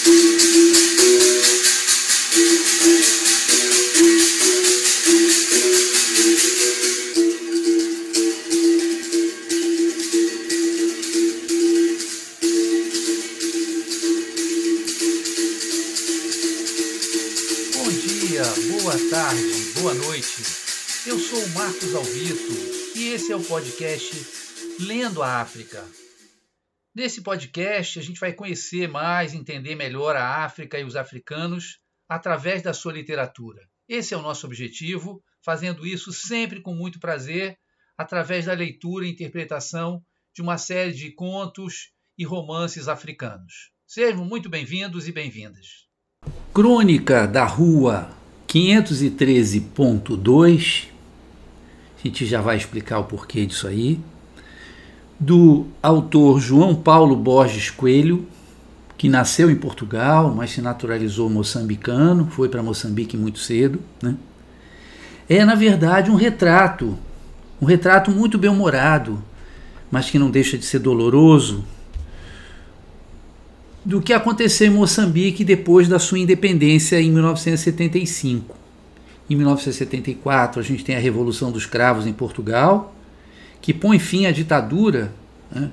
Boa tarde, boa noite. Eu sou o Marcos Alvito e esse é o podcast Lendo a África. Nesse podcast a gente vai conhecer mais, entender melhor a África e os africanos através da sua literatura. Esse é o nosso objetivo, fazendo isso sempre com muito prazer, através da leitura e interpretação de uma série de contos e romances africanos. Sejam muito bem-vindos e bem-vindas. Crônica da Rua 513.2, a gente já vai explicar o porquê disso aí, do autor João Paulo Borges Coelho, que nasceu em Portugal, mas se naturalizou moçambicano, foi para Moçambique muito cedo, né? É, na verdade, um retrato muito bem-humorado, mas que não deixa de ser doloroso, do que aconteceu em Moçambique depois da sua independência em 1975. Em 1974, a gente tem a Revolução dos Cravos em Portugal, que põe fim à ditadura, né?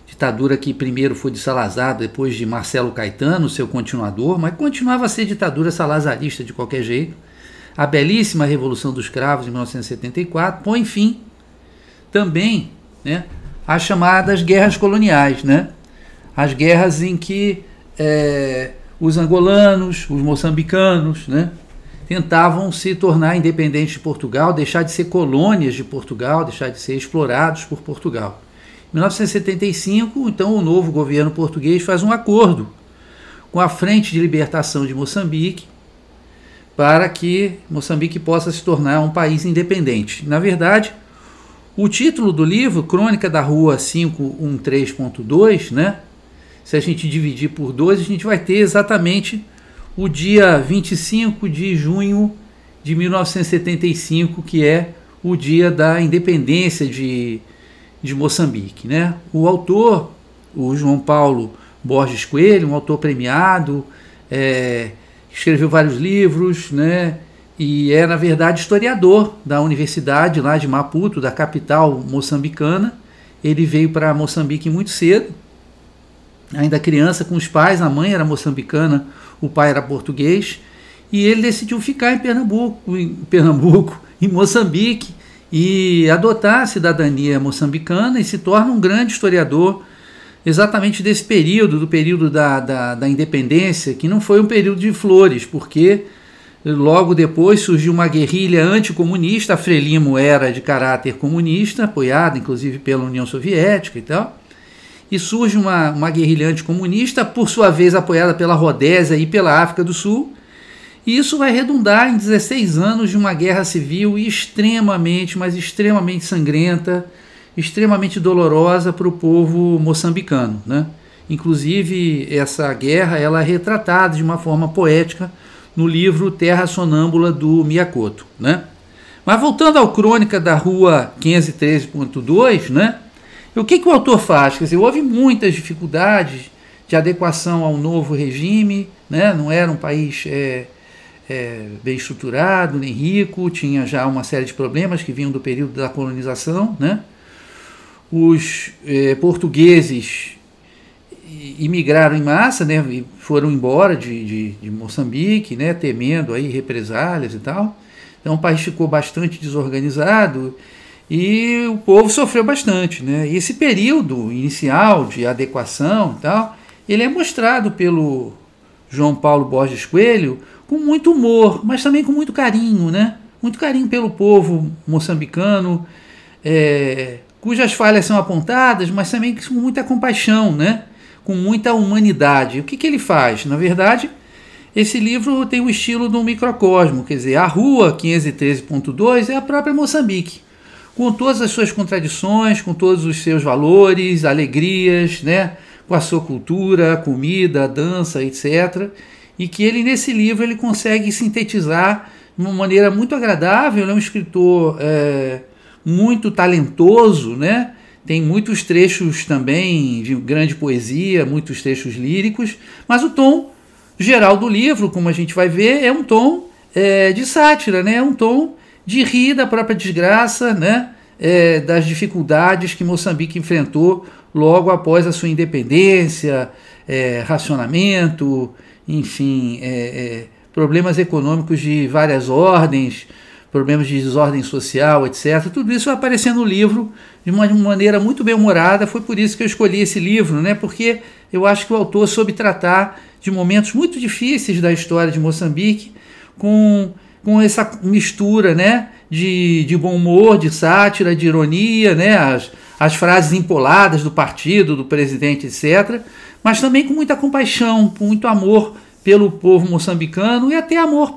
Ditadura que primeiro foi de Salazar, depois de Marcelo Caetano, seu continuador, mas continuava a ser ditadura salazarista de qualquer jeito. A belíssima Revolução dos Cravos, em 1974, põe fim também, né, às chamadas guerras coloniais, né? As guerras em que os angolanos, os moçambicanos, né, tentavam se tornar independentes de Portugal, deixar de ser colônias de Portugal, deixar de ser explorados por Portugal. Em 1975, então, o novo governo português faz um acordo com a Frente de Libertação de Moçambique para que Moçambique possa se tornar um país independente. Na verdade, o título do livro, Crônica da Rua 513.2, né, se a gente dividir por 2, a gente vai ter exatamente o dia 25 de junho de 1975, que é o dia da independência de Moçambique, né? O autor, o João Paulo Borges Coelho, um autor premiado, escreveu vários livros, né? E é, na verdade, historiador da universidade lá de Maputo, da capital moçambicana. Ele veio para Moçambique muito cedo, ainda criança, com os pais. A mãe era moçambicana, o pai era português, e ele decidiu ficar em Pernambuco, em Moçambique, e adotar a cidadania moçambicana, e se torna um grande historiador exatamente desse período, do período da independência, que não foi um período de flores, porque logo depois surgiu uma guerrilha anticomunista. A Frelimo era de caráter comunista, apoiada inclusive pela União Soviética e tal, e surge uma guerrilha anticomunista, por sua vez apoiada pela Rodésia e pela África do Sul, e isso vai redundar em 16 anos de uma guerra civil extremamente, mas extremamente sangrenta, extremamente dolorosa para o povo moçambicano, né? Inclusive, essa guerra ela é retratada de uma forma poética no livro Terra Sonâmbula, do Miyakoto, né? Mas voltando ao Crônica da Rua 513.2, né? O que o autor faz? Quer dizer, houve muitas dificuldades de adequação ao novo regime, né? Não era um país bem estruturado, nem rico, tinha já uma série de problemas que vinham do período da colonização, né? Os portugueses imigraram em massa, né? E foram embora de Moçambique, né? Temendo aí represálias e tal. Então o país ficou bastante desorganizado e o povo sofreu bastante, né? E esse período inicial de adequação e tal, ele é mostrado pelo João Paulo Borges Coelho com muito humor, mas também com muito carinho, né? Muito carinho pelo povo moçambicano, cujas falhas são apontadas, mas também com muita compaixão, né? Com muita humanidade. O que ele faz? Na verdade, esse livro tem o estilo de um microcosmo, quer dizer, a Rua 513.2 é a própria Moçambique, com todas as suas contradições, com todos os seus valores, alegrias, né? Com a sua cultura, comida, dança, etc. E que ele, nesse livro, ele consegue sintetizar de uma maneira muito agradável. Ele é um escritor muito talentoso, né? Tem muitos trechos também de grande poesia, muitos trechos líricos, mas o tom geral do livro, como a gente vai ver, é um tom de sátira, né? É um tom de rir da própria desgraça, né? Das dificuldades que Moçambique enfrentou logo após a sua independência, racionamento, enfim, problemas econômicos de várias ordens, problemas de desordem social, etc. Tudo isso vai aparecer no livro de uma maneira muito bem-humorada. Foi por isso que eu escolhi esse livro, né? Porque eu acho que o autor soube tratar de momentos muito difíceis da história de Moçambique com essa mistura, né? De bom humor, de sátira, de ironia, né? As frases empoladas do partido, do presidente, etc. Mas também com muita compaixão, com muito amor pelo povo moçambicano e até amor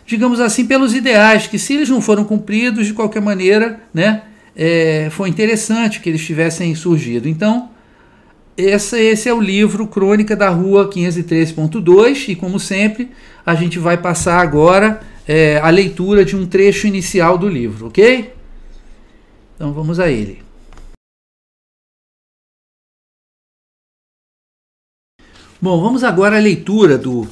digamos assim, pelos ideais, que se eles não foram cumpridos, de qualquer maneira, né, foi interessante que eles tivessem surgido. Então, esse é o livro Crônica da Rua 513.2 e, como sempre, a gente vai passar agora a leitura de um trecho inicial do livro, ok? Então vamos a ele. Bom, vamos agora à leitura do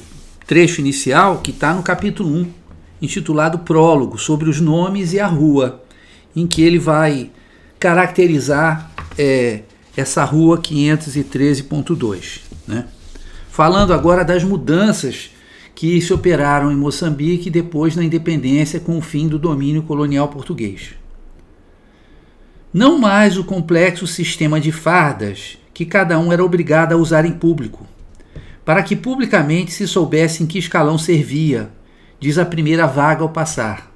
trecho inicial que está no capítulo 1, intitulado Prólogo, sobre os nomes e a rua, em que ele vai caracterizar essa rua 513.2, né? Falando agora das mudanças que se operaram em Moçambique depois da independência com o fim do domínio colonial português. Não mais o complexo sistema de fardas que cada um era obrigado a usar em público, para que publicamente se soubesse em que escalão servia, diz a primeira vaga ao passar.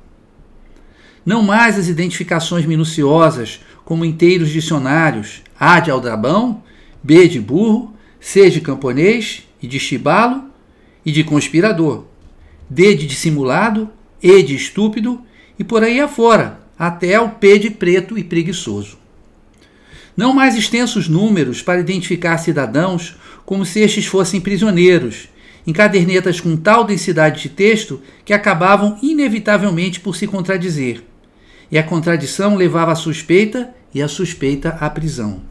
Não mais as identificações minuciosas, como inteiros dicionários, A de aldrabão, B de burro, C de camponês e de chibalo e de conspirador, D de dissimulado, E de estúpido e por aí afora, até o P de preto e preguiçoso. Não mais extensos números para identificar cidadãos como se estes fossem prisioneiros, em cadernetas com tal densidade de texto que acabavam inevitavelmente por se contradizer, e a contradição levava à suspeita e a suspeita à prisão.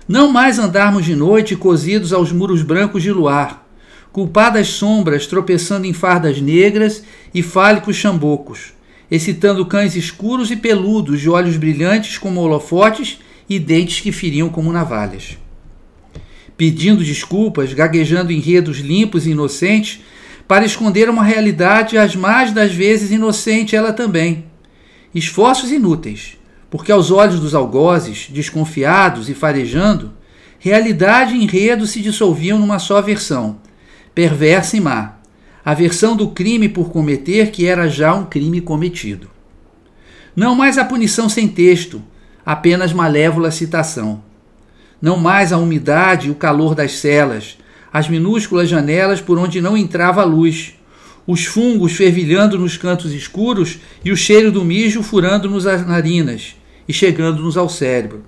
Não mais andarmos de noite cosidos aos muros brancos de luar, culpadas sombras tropeçando em fardas negras e fálicos chambocos, excitando cães escuros e peludos de olhos brilhantes como holofotes e dentes que feriam como navalhas. Pedindo desculpas, gaguejando enredos limpos e inocentes, para esconder uma realidade as mais das vezes inocente ela também. Esforços inúteis, porque aos olhos dos algozes, desconfiados e farejando, realidade e enredo se dissolviam numa só versão, perversa e má, a versão do crime por cometer que era já um crime cometido. Não mais a punição sem texto, apenas malévola citação. Não mais a umidade e o calor das celas, as minúsculas janelas por onde não entrava a luz, os fungos fervilhando nos cantos escuros e o cheiro do mijo furando-nos as narinas e chegando-nos ao cérebro.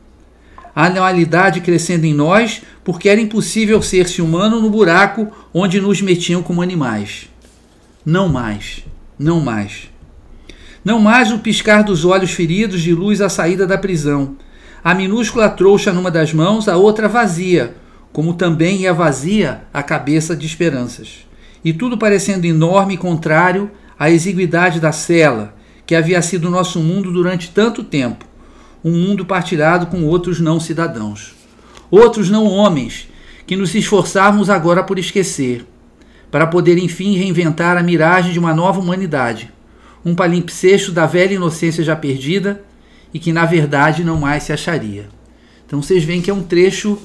A anualidade crescendo em nós porque era impossível ser-se humano no buraco onde nos metiam como animais. Não mais, não mais. Não mais o piscar dos olhos feridos de luz à saída da prisão, a minúscula trouxa numa das mãos, a outra vazia, como também ia vazia a cabeça de esperanças. E tudo parecendo enorme e contrário à exiguidade da cela, que havia sido nosso mundo durante tanto tempo, um mundo partilhado com outros não cidadãos. Outros não homens, que nos esforçávamos agora por esquecer, para poder enfim reinventar a miragem de uma nova humanidade, um palimpsesto da velha inocência já perdida, e que na verdade não mais se acharia. Então vocês veem que é um trecho,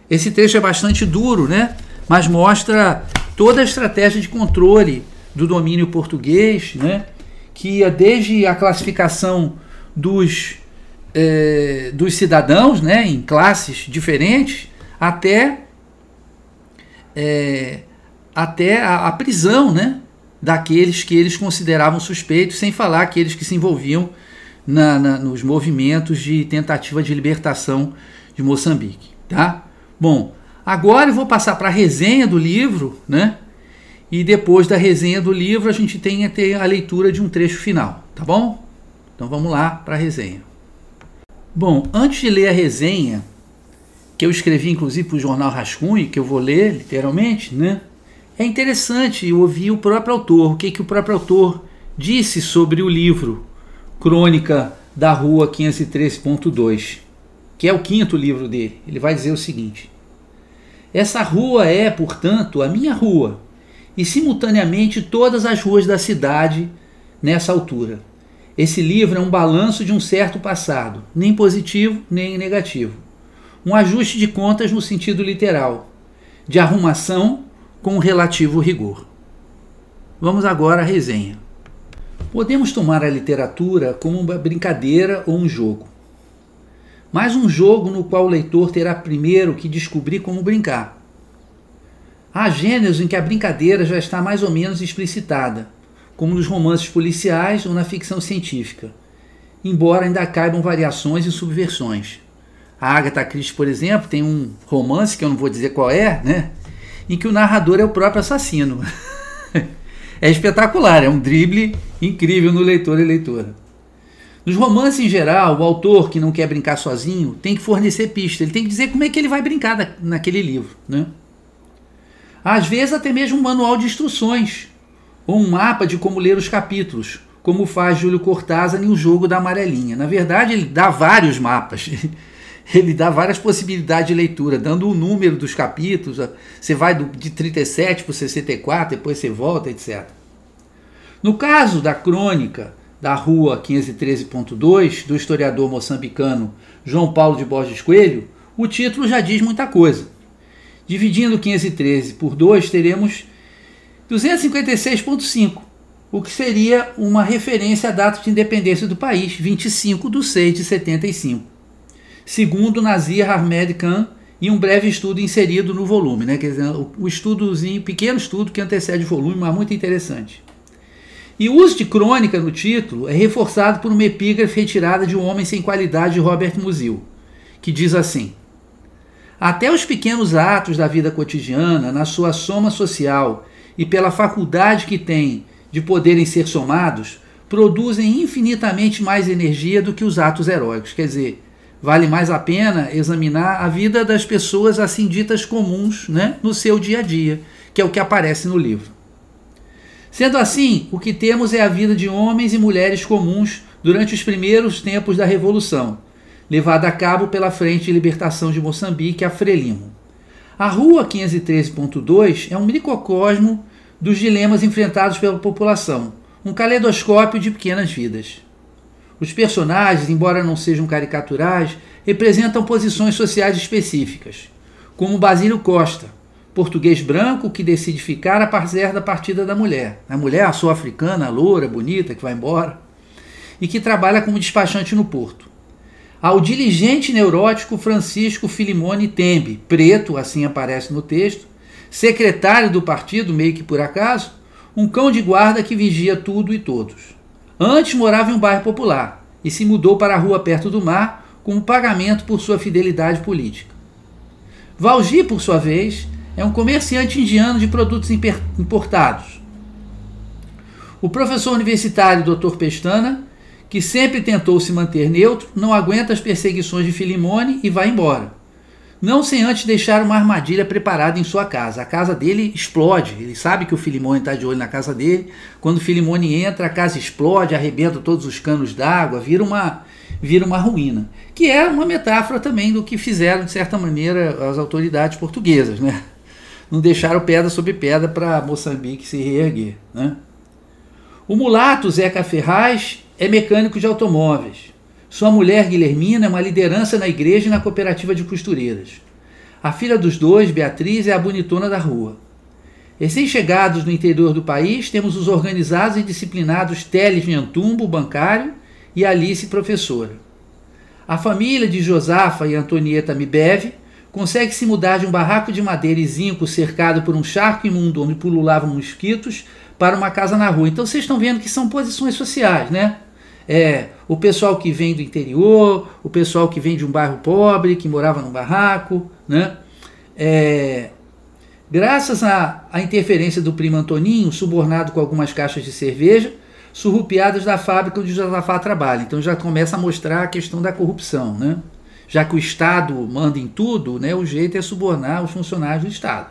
esse trecho é bastante duro, né? Mas mostra toda a estratégia de controle do domínio português, né? Que ia desde a classificação dos cidadãos, né? Em classes diferentes, até a prisão, né? Daqueles que eles consideravam suspeitos, sem falar aqueles que se envolviam nos movimentos de tentativa de libertação de Moçambique, tá? Bom, agora eu vou passar para a resenha do livro, né? E depois da resenha do livro a gente tem a leitura de um trecho final, tá bom? Então vamos lá para a resenha. Bom, antes de ler a resenha, que eu escrevi inclusive para o jornal Rascunho, que eu vou ler literalmente, né? É interessante ouvir o próprio autor, o que o próprio autor disse sobre o livro Crônica da Rua 513.2, que é o 5º livro dele. Ele vai dizer o seguinte: essa rua é, portanto, a minha rua, e simultaneamente todas as ruas da cidade nessa altura. Esse livro é um balanço de um certo passado, nem positivo nem negativo. Um ajuste de contas no sentido literal, de arrumação com relativo rigor. Vamos agora à resenha. Podemos tomar a literatura como uma brincadeira ou um jogo, mas um jogo no qual o leitor terá primeiro que descobrir como brincar. Há gêneros em que a brincadeira já está mais ou menos explicitada, como nos romances policiais ou na ficção científica, embora ainda caibam variações e subversões. A Agatha Christie, por exemplo, tem um romance, que eu não vou dizer qual é, né, em que o narrador é o próprio assassino. É espetacular, é um drible incrível no leitor e leitora. Nos romances em geral, o autor que não quer brincar sozinho tem que fornecer pista, ele tem que dizer como é que ele vai brincar naquele livro, né? Às vezes até mesmo um manual de instruções, ou um mapa de como ler os capítulos, como faz Júlio Cortázar em O Jogo da Amarelinha. Na verdade, ele dá vários mapas, ele dá várias possibilidades de leitura, dando o número dos capítulos, você vai de 37 para o 64, depois você volta, etc. No caso da crônica da Rua 513.2, do historiador moçambicano João Paulo de Borges Coelho, o título já diz muita coisa. Dividindo 513 por 2, teremos 256,5, o que seria uma referência à data de independência do país, 25/6/75. Segundo Nazir Ahmed Khan, e um breve estudo inserido no volume, né? Quer dizer, o estudozinho, pequeno estudo que antecede o volume, mas muito interessante. E o uso de crônica no título é reforçado por uma epígrafe retirada de Um Homem Sem Qualidade, de Robert Musil, que diz assim: até os pequenos atos da vida cotidiana, na sua soma social e pela faculdade que têm de poderem ser somados, produzem infinitamente mais energia do que os atos heróicos. Quer dizer, vale mais a pena examinar a vida das pessoas assim ditas comuns, né, no seu dia a dia, que é o que aparece no livro. Sendo assim, o que temos é a vida de homens e mulheres comuns durante os primeiros tempos da Revolução, levada a cabo pela Frente de Libertação de Moçambique, a Frelimo. A Rua 513.2 é um microcosmo dos dilemas enfrentados pela população, um caleidoscópio de pequenas vidas. Os personagens, embora não sejam caricaturais, representam posições sociais específicas, como Basílio Costa, português branco que decide ficar apesar da partida da mulher. A mulher, a sul-africana, loura, bonita, que vai embora, e que trabalha como despachante no porto. Ao diligente neurótico Francisco Filimone Tembe, preto, assim aparece no texto, secretário do partido, meio que por acaso, um cão de guarda que vigia tudo e todos. Antes morava em um bairro popular e se mudou para a rua perto do mar como pagamento por sua fidelidade política. Valgi, por sua vez, é um comerciante indiano de produtos importados. O professor universitário Dr. Pestana, que sempre tentou se manter neutro, não aguenta as perseguições de Filimone e vai embora. Não sem antes deixar uma armadilha preparada em sua casa. A casa dele explode, ele sabe que o Filimone está de olho na casa dele. Quando o Filimone entra, a casa explode, arrebenta todos os canos d'água, vira uma ruína. Que é uma metáfora também do que fizeram, de certa maneira, as autoridades portuguesas, né? Não deixaram pedra sobre pedra para Moçambique se reerguer, né? O mulato Zeca Ferraz é mecânico de automóveis. Sua mulher, Guilhermina, é uma liderança na igreja e na cooperativa de costureiras. A filha dos dois, Beatriz, é a bonitona da rua. Recém-chegados no interior do país, temos os organizados e disciplinados Teles Nhantumbo, bancário, e Alice, professora. A família de Josafa e Antonieta Mibeve consegue se mudar de um barraco de madeira e zinco cercado por um charco imundo onde pululavam mosquitos para uma casa na rua. Então vocês estão vendo que são posições sociais, né? O pessoal que vem do interior, o pessoal que vem de um bairro pobre, que morava num barraco, né? Graças à interferência do primo Antoninho, subornado com algumas caixas de cerveja, surrupiadas da fábrica onde Josafá trabalha. Então já começa a mostrar a questão da corrupção, né? Já que o Estado manda em tudo, né, o jeito é subornar os funcionários do Estado.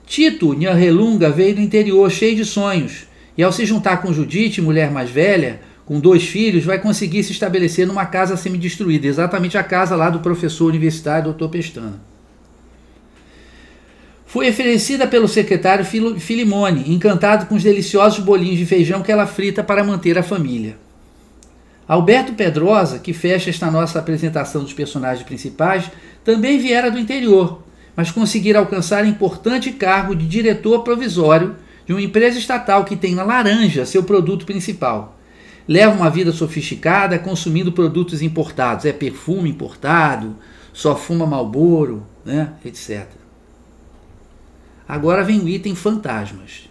Tito Nhanrelunga veio do interior cheio de sonhos, e ao se juntar com Judite, mulher mais velha, com 2 filhos, vai conseguir se estabelecer numa casa semidestruída, exatamente a casa lá do professor universitário Dr. Pestana. Foi oferecida pelo secretário Filimone, encantado com os deliciosos bolinhos de feijão que ela frita para manter a família. Alberto Pedrosa, que fecha esta nossa apresentação dos personagens principais, também viera do interior, mas conseguira alcançar importante cargo de diretor provisório de uma empresa estatal que tem na laranja seu produto principal. Leva uma vida sofisticada, consumindo produtos importados. É perfume importado, só fuma Marlboro, né, etc. Agora vem o item fantasmas.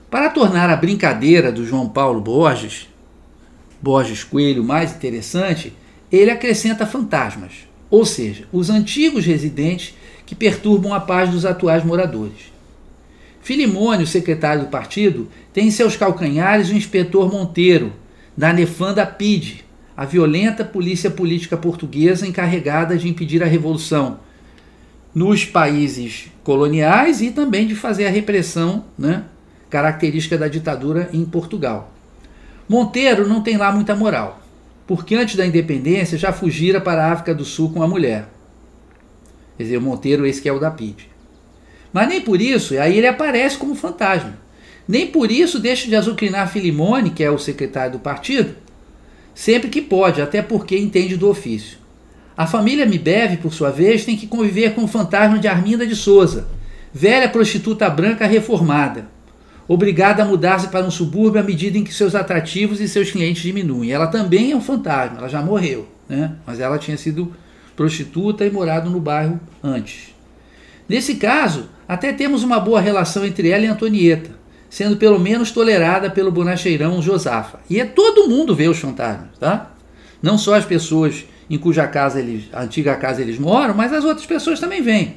Para tornar a brincadeira do João Paulo Borges Coelho mais interessante, ele acrescenta fantasmas, ou seja, os antigos residentes que perturbam a paz dos atuais moradores. Filimone, o secretário do partido, tem em seus calcanhares o inspetor Monteiro, da nefanda PIDE, a violenta polícia política portuguesa encarregada de impedir a revolução nos países coloniais e também de fazer a repressão, né, característica da ditadura em Portugal. Monteiro não tem lá muita moral, porque antes da independência já fugira para a África do Sul com a mulher. Quer dizer, o Monteiro, esse que é o da PIDE. Mas nem por isso, aí ele aparece como fantasma. Nem por isso deixa de azucrinar Filimone, que é o secretário do partido, sempre que pode, até porque entende do ofício. A família Mibeve, por sua vez, tem que conviver com o fantasma de Arminda de Souza, velha prostituta branca reformada, obrigada a mudar-se para um subúrbio à medida em que seus atrativos e seus clientes diminuem. Ela também é um fantasma, ela já morreu, né? Mas ela tinha sido prostituta e morado no bairro antes. Nesse caso, até temos uma boa relação entre ela e Antonieta, sendo pelo menos tolerada pelo bonacheirão Josafa. E todo mundo vê os fantasmas, tá? Não só as pessoas em cuja casa a antiga casa eles moram, mas as outras pessoas também vêm.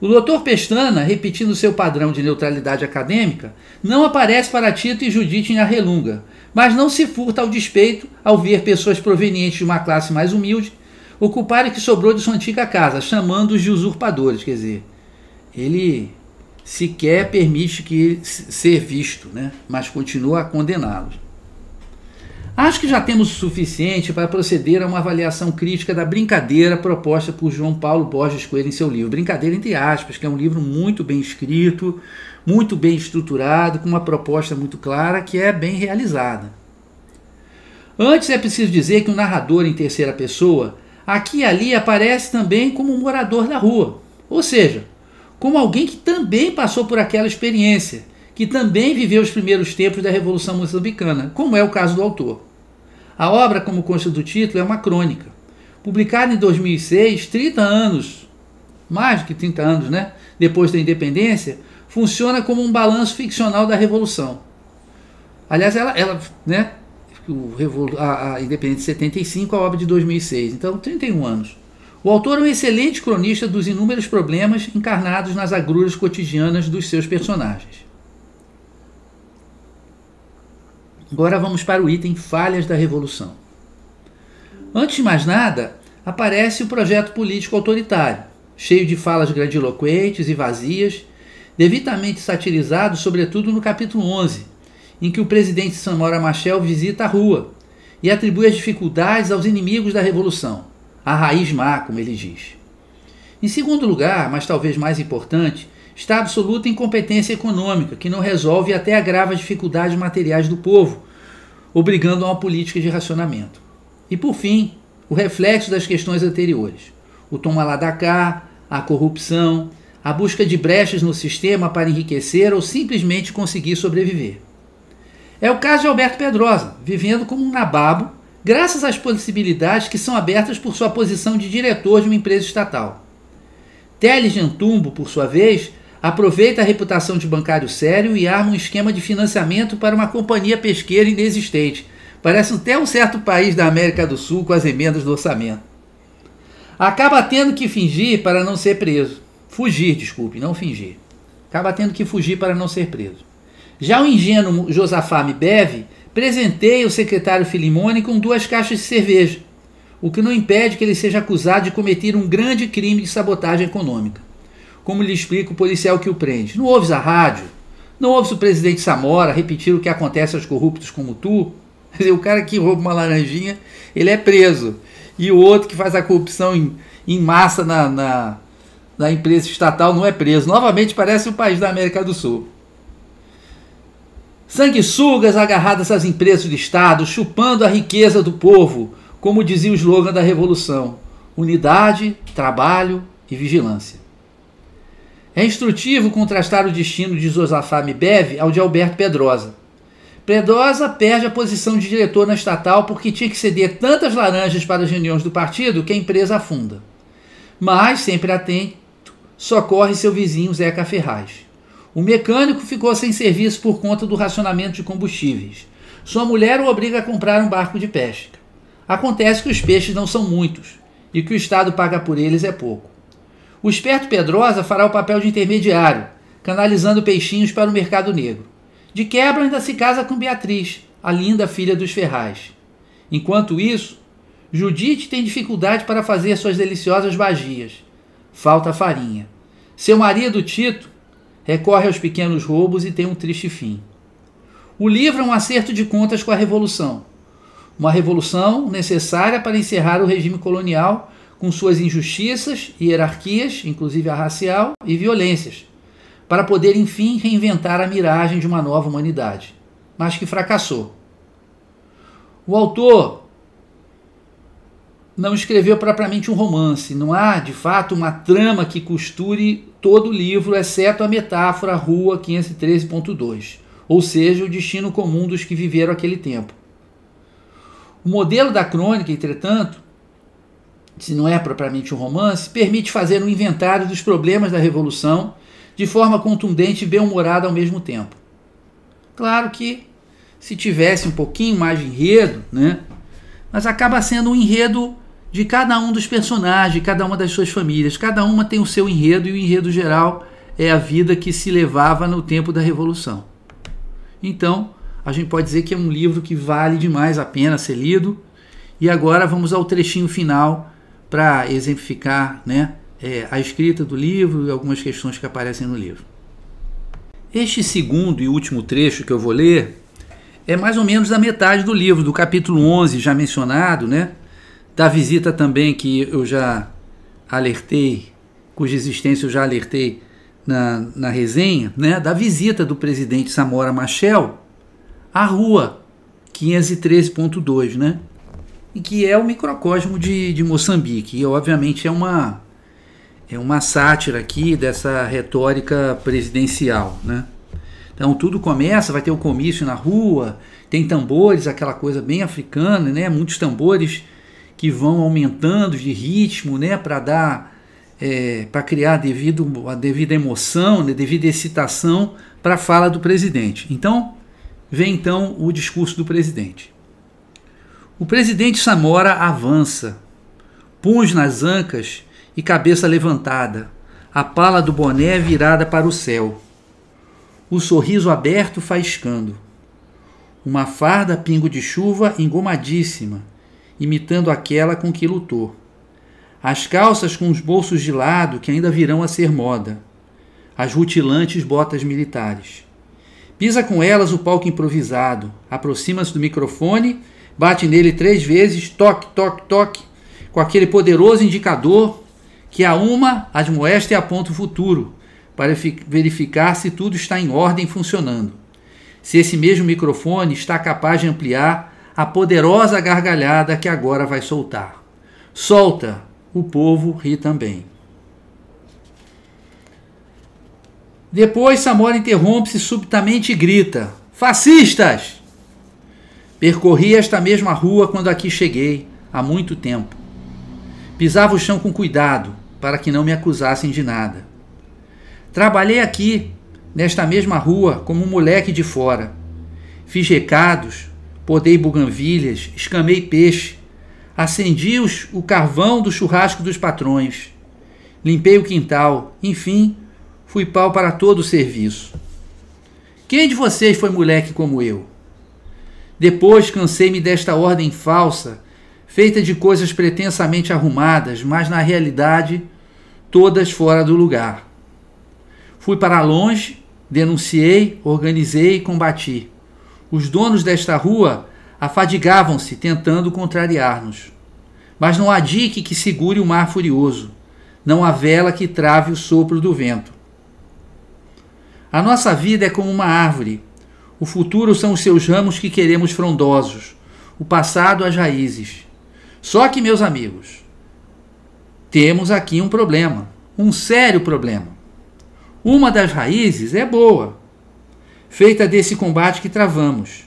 O Dr. Pestana, repetindo seu padrão de neutralidade acadêmica, não aparece para Tito e Judite em Arrelunga, mas não se furta ao despeito ao ver pessoas provenientes de uma classe mais humilde ocuparem o que sobrou de sua antiga casa, chamando-os de usurpadores. Quer dizer, ele sequer permite que ser visto, né? Mas continua a condená-los. Acho que já temos o suficiente para proceder a uma avaliação crítica da brincadeira proposta por João Paulo Borges Coelho em seu livro. Brincadeira entre aspas, que é um livro muito bem escrito, muito bem estruturado, com uma proposta muito clara que é bem realizada. Antes é preciso dizer que o narrador em terceira pessoa, aqui e ali, aparece também como um morador da rua, ou seja, como alguém que também passou por aquela experiência, que também viveu os primeiros tempos da Revolução Moçambicana, como é o caso do autor. A obra, como consta do título, é uma crônica. Publicada em 2006, 30 anos, mais do que 30 anos, né, depois da independência, funciona como um balanço ficcional da Revolução. Aliás, né, a independência de 75, a obra de 2006, então 31 anos. O autor é um excelente cronista dos inúmeros problemas encarnados nas agruras cotidianas dos seus personagens. Agora vamos para o item Falhas da Revolução. Antes de mais nada, aparece o projeto político autoritário, cheio de falas grandiloquentes e vazias, devidamente satirizado sobretudo no capítulo 11, em que o presidente Samora Machel visita a rua e atribui as dificuldades aos inimigos da Revolução, a raiz má, como ele diz. Em segundo lugar, mas talvez mais importante, está a absoluta incompetência econômica, que não resolve e até agrava as dificuldades materiais do povo, obrigando a uma política de racionamento. E por fim, o reflexo das questões anteriores, o toma lá da cá, a corrupção, a busca de brechas no sistema para enriquecer ou simplesmente conseguir sobreviver. É o caso de Alberto Pedrosa, vivendo como um nababo, graças às possibilidades que são abertas por sua posição de diretor de uma empresa estatal. Teles Jantumbo, por sua vez, aproveita a reputação de bancário sério e arma um esquema de financiamento para uma companhia pesqueira inexistente. Parece até um certo país da América do Sul com as emendas do orçamento. Acaba tendo que fingir para não ser preso. Fugir, desculpe, não fingir. Acaba tendo que fugir para não ser preso. Já o ingênuo Josafá Mibeve presenteia o secretário Filimone com 2 caixas de cerveja, o que não impede que ele seja acusado de cometer um grande crime de sabotagem econômica. Como lhe explica o policial que o prende? Não ouves a rádio? Não ouves o presidente Samora repetir o que acontece aos corruptos como tu? O cara que rouba uma laranjinha, ele é preso. E o outro que faz a corrupção em massa na empresa estatal não é preso. Novamente parece um país da América do Sul. Sanguessugas agarradas às empresas do Estado, chupando a riqueza do povo, como dizia o slogan da Revolução: unidade, trabalho e vigilância. É instrutivo contrastar o destino de Josafá Mibeve ao de Alberto Pedrosa. Pedrosa perde a posição de diretor na estatal porque tinha que ceder tantas laranjas para as reuniões do partido que a empresa afunda. Mas, sempre atento, socorre seu vizinho Zeca Ferraz. O mecânico ficou sem serviço por conta do racionamento de combustíveis. Sua mulher o obriga a comprar um barco de pesca. Acontece que os peixes não são muitos e que o Estado paga por eles é pouco. O esperto Pedrosa fará o papel de intermediário, canalizando peixinhos para o mercado negro. De quebra ainda se casa com Beatriz, a linda filha dos Ferraz. Enquanto isso, Judite tem dificuldade para fazer suas deliciosas bagias. Falta farinha. Seu marido, Tito, recorre aos pequenos roubos e tem um triste fim. O livro é um acerto de contas com a Revolução. Uma revolução necessária para encerrar o regime colonial com suas injustiças, hierarquias, inclusive a racial, e violências, para poder, enfim, reinventar a miragem de uma nova humanidade, mas que fracassou. O autor não escreveu propriamente um romance, não há, de fato, uma trama que costure todo o livro, exceto a metáfora Rua 513.2, ou seja, o destino comum dos que viveram aquele tempo. O modelo da crônica, entretanto, se não é propriamente um romance, permite fazer um inventário dos problemas da Revolução de forma contundente e bem-humorada ao mesmo tempo. Claro que, se tivesse um pouquinho mais de enredo, né, mas acaba sendo um enredo de cada um dos personagens, de cada uma das suas famílias. Cada uma tem o seu enredo e o enredo geral é a vida que se levava no tempo da Revolução. Então, a gente pode dizer que é um livro que vale demais a pena ser lido. E agora vamos ao trechinho final para exemplificar, né, a escrita do livro e algumas questões que aparecem no livro. Este segundo e último trecho que eu vou ler é mais ou menos da metade do livro, do capítulo 11 já mencionado, né, da visita também que eu já alertei, cuja existência eu já alertei na resenha, né, da visita do presidente Samora Machel à Rua 513.2, né, e que é o microcosmo de Moçambique. E obviamente é uma sátira aqui dessa retórica presidencial, né? Então tudo começa, vai ter o comício na rua, tem tambores, aquela coisa bem africana, né? Muitos tambores que vão aumentando de ritmo, né? Para criar a devida emoção, né? Devida excitação para a fala do presidente. Então vem o discurso do presidente. O presidente Samora avança, punhos nas ancas e cabeça levantada, a pala do boné virada para o céu, o sorriso aberto faiscando. Uma farda pingo de chuva engomadíssima, imitando aquela com que lutou. As calças com os bolsos de lado que ainda virão a ser moda. As rutilantes botas militares. Pisa com elas o palco improvisado, aproxima-se do microfone, bate nele 3 vezes, toque, toque, toque, com aquele poderoso indicador que a uma admoesta e aponta o futuro, para verificar se tudo está em ordem funcionando. Se esse mesmo microfone está capaz de ampliar a poderosa gargalhada que agora vai soltar. Solta, o povo ri também. Depois Samora interrompe-se subitamente e grita: fascistas! Percorri esta mesma rua quando aqui cheguei, há muito tempo. Pisava o chão com cuidado, para que não me acusassem de nada. Trabalhei aqui, nesta mesma rua, como um moleque de fora. Fiz recados, podei buganvilhas, escamei peixe, acendi o carvão do churrasco dos patrões, limpei o quintal, enfim, fui pau para todo o serviço. Quem de vocês foi moleque como eu? Depois cansei-me desta ordem falsa, feita de coisas pretensamente arrumadas, mas na realidade todas fora do lugar. Fui para longe, denunciei, organizei e combati. Os donos desta rua afadigavam-se tentando contrariar-nos. Mas não há dique que segure o mar furioso, não há vela que trave o sopro do vento. A nossa vida é como uma árvore. O futuro são os seus ramos que queremos frondosos, o passado as raízes. Só que, meus amigos, temos aqui um problema, um sério problema. Uma das raízes é boa, feita desse combate que travamos.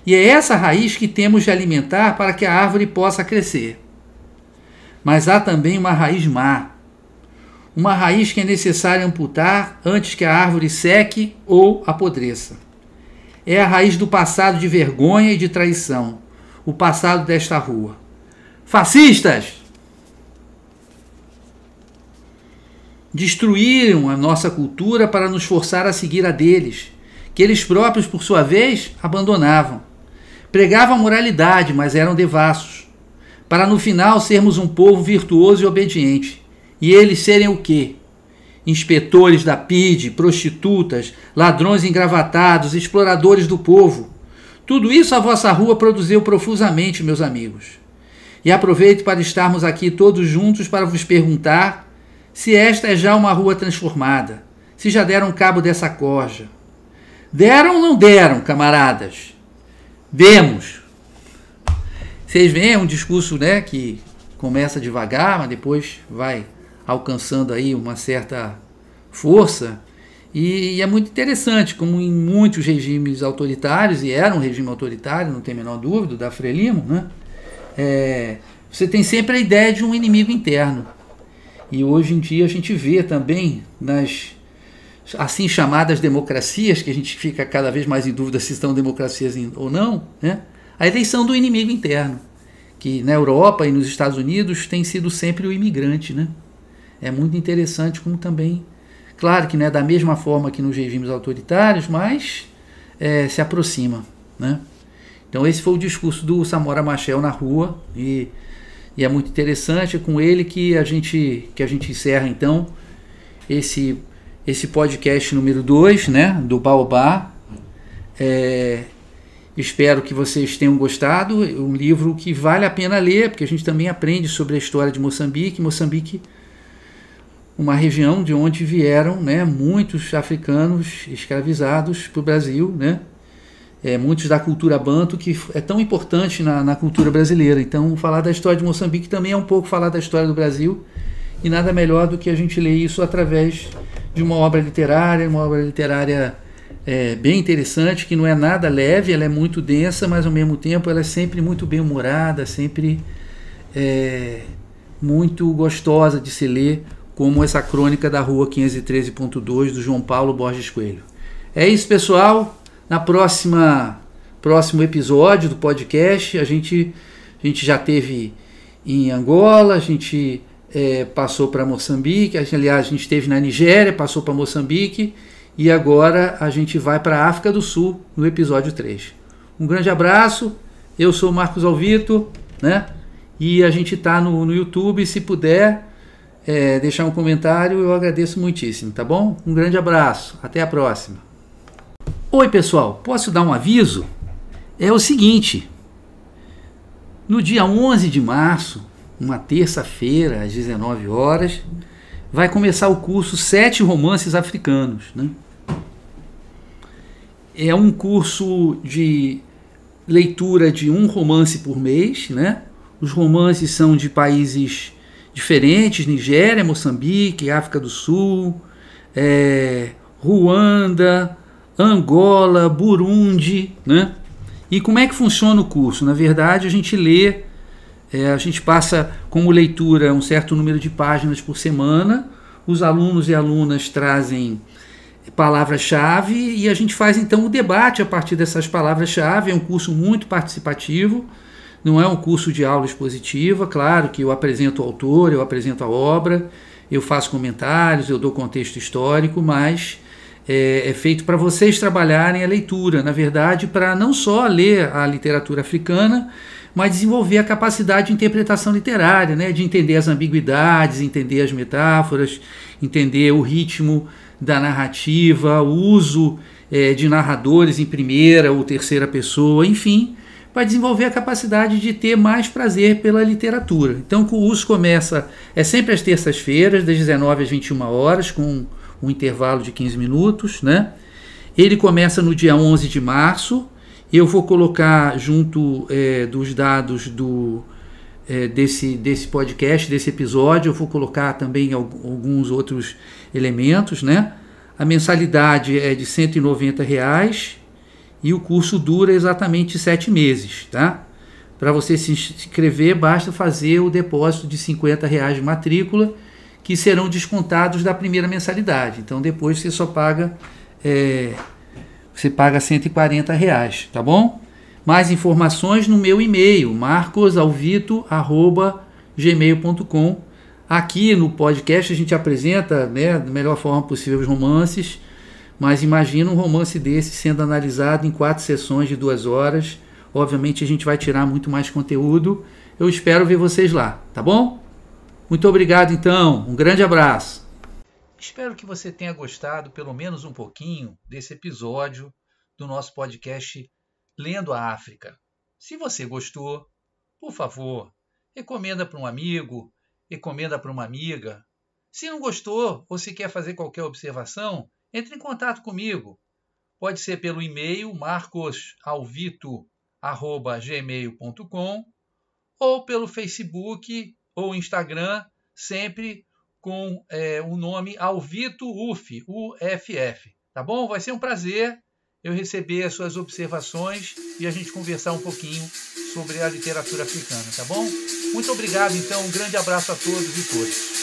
E é essa raiz que temos de alimentar para que a árvore possa crescer. Mas há também uma raiz má. Uma raiz que é necessário amputar antes que a árvore seque ou apodreça. É a raiz do passado de vergonha e de traição, o passado desta rua. Fascistas! Destruíram a nossa cultura para nos forçar a seguir a deles, que eles próprios, por sua vez, abandonavam. Pregavam a moralidade, mas eram devassos, para no final sermos um povo virtuoso e obediente. E eles serem o quê? Inspetores da PIDE, prostitutas, ladrões engravatados, exploradores do povo. Tudo isso a vossa rua produziu profusamente, meus amigos. E aproveito para estarmos aqui todos juntos para vos perguntar se esta é já uma rua transformada, se já deram cabo dessa corja. Deram ou não deram, camaradas? Demos. Vocês veem, é um discurso, né, que começa devagar, mas depois vai alcançando aí uma certa força, e é muito interessante, como em muitos regimes autoritários, e era um regime autoritário, não tem a menor dúvida, da Frelimo, né? Você tem sempre a ideia de um inimigo interno. E hoje em dia a gente vê também nas assim chamadas democracias, que a gente fica cada vez mais em dúvida se são democracias ou não, né? A eleição do inimigo interno, que na Europa e nos Estados Unidos tem sido sempre o imigrante, né? É muito interessante como também, claro que não é da mesma forma que nos regimes autoritários, mas se aproxima, né? Então esse foi o discurso do Samora Machel na rua, e é muito interessante, é com ele que a gente encerra então esse podcast número 2, né, do Baobá. Espero que vocês tenham gostado. Um livro que vale a pena ler, porque a gente também aprende sobre a história de Moçambique. Moçambique, uma região de onde vieram, né, muitos africanos escravizados para o Brasil, né? Muitos da cultura banto, que é tão importante na cultura brasileira. Então, falar da história de Moçambique também é um pouco falar da história do Brasil, e nada melhor do que a gente ler isso através de uma obra literária bem interessante, que não é nada leve, ela é muito densa, mas ao mesmo tempo ela é sempre muito bem humorada, sempre muito gostosa de se ler, como essa crônica da Rua 513.2 do João Paulo Borges Coelho. É isso, pessoal. Na próximo episódio do podcast, a gente já teve em Angola, a gente passou para Moçambique, aliás, a gente esteve na Nigéria, passou para Moçambique, e agora a gente vai para a África do Sul no episódio 3. Um grande abraço, eu sou o Marcos Alvito, né? E a gente está no YouTube, se puder deixar um comentário, eu agradeço muitíssimo, tá bom? Um grande abraço, até a próxima. Oi pessoal, posso dar um aviso? É o seguinte, no dia 11 de março, uma terça-feira, às 19 horas, vai começar o curso 7 romances africanos, né? É um curso de leitura de um romance por mês, né? Os romances são de países diferentes, Nigéria, Moçambique, África do Sul, Ruanda, Angola, Burundi, né? E como é que funciona o curso? Na verdade, a gente lê, a gente passa como leitura um certo número de páginas por semana, os alunos e alunas trazem palavras-chave e a gente faz então o debate a partir dessas palavras-chave. É um curso muito participativo, não é um curso de aula expositiva, claro que eu apresento o autor, eu apresento a obra, eu faço comentários, eu dou contexto histórico, mas é feito para vocês trabalharem a leitura, na verdade, para não só ler a literatura africana, mas desenvolver a capacidade de interpretação literária, né? De entender as ambiguidades, entender as metáforas, entender o ritmo da narrativa, o uso de narradores em primeira ou terceira pessoa, enfim, para desenvolver a capacidade de ter mais prazer pela literatura. Então o curso começa, sempre às terças-feiras, das 19 às 21 horas, com um intervalo de 15 minutos, né? Ele começa no dia 11 de março, eu vou colocar junto dos dados desse podcast, desse episódio, eu vou colocar também alguns outros elementos, né? A mensalidade é de R$ 190 e o curso dura exatamente 7 meses, tá? Para você se inscrever, basta fazer o depósito de R$ 50 de matrícula, que serão descontados da primeira mensalidade. Então depois você só paga você paga R$ 140, tá bom? Mais informações no meu e-mail, marcosalvito@gmail.com. Aqui no podcast a gente apresenta, né, da melhor forma possível os romances, mas imagina um romance desse sendo analisado em 4 sessões de 2 horas. Obviamente a gente vai tirar muito mais conteúdo. Eu espero ver vocês lá, tá bom? Muito obrigado então, um grande abraço. Espero que você tenha gostado pelo menos um pouquinho desse episódio do nosso podcast Lendo a África. Se você gostou, por favor, recomenda para um amigo, recomenda para uma amiga. Se não gostou ou se quer fazer qualquer observação, entre em contato comigo. Pode ser pelo e-mail marcosalvito@gmail.com ou pelo Facebook ou Instagram, sempre com o nome Alvito UF, UFF. Tá bom? Vai ser um prazer eu receber as suas observações e a gente conversar um pouquinho sobre a literatura africana, tá bom? Muito obrigado, então. Um grande abraço a todos e todas.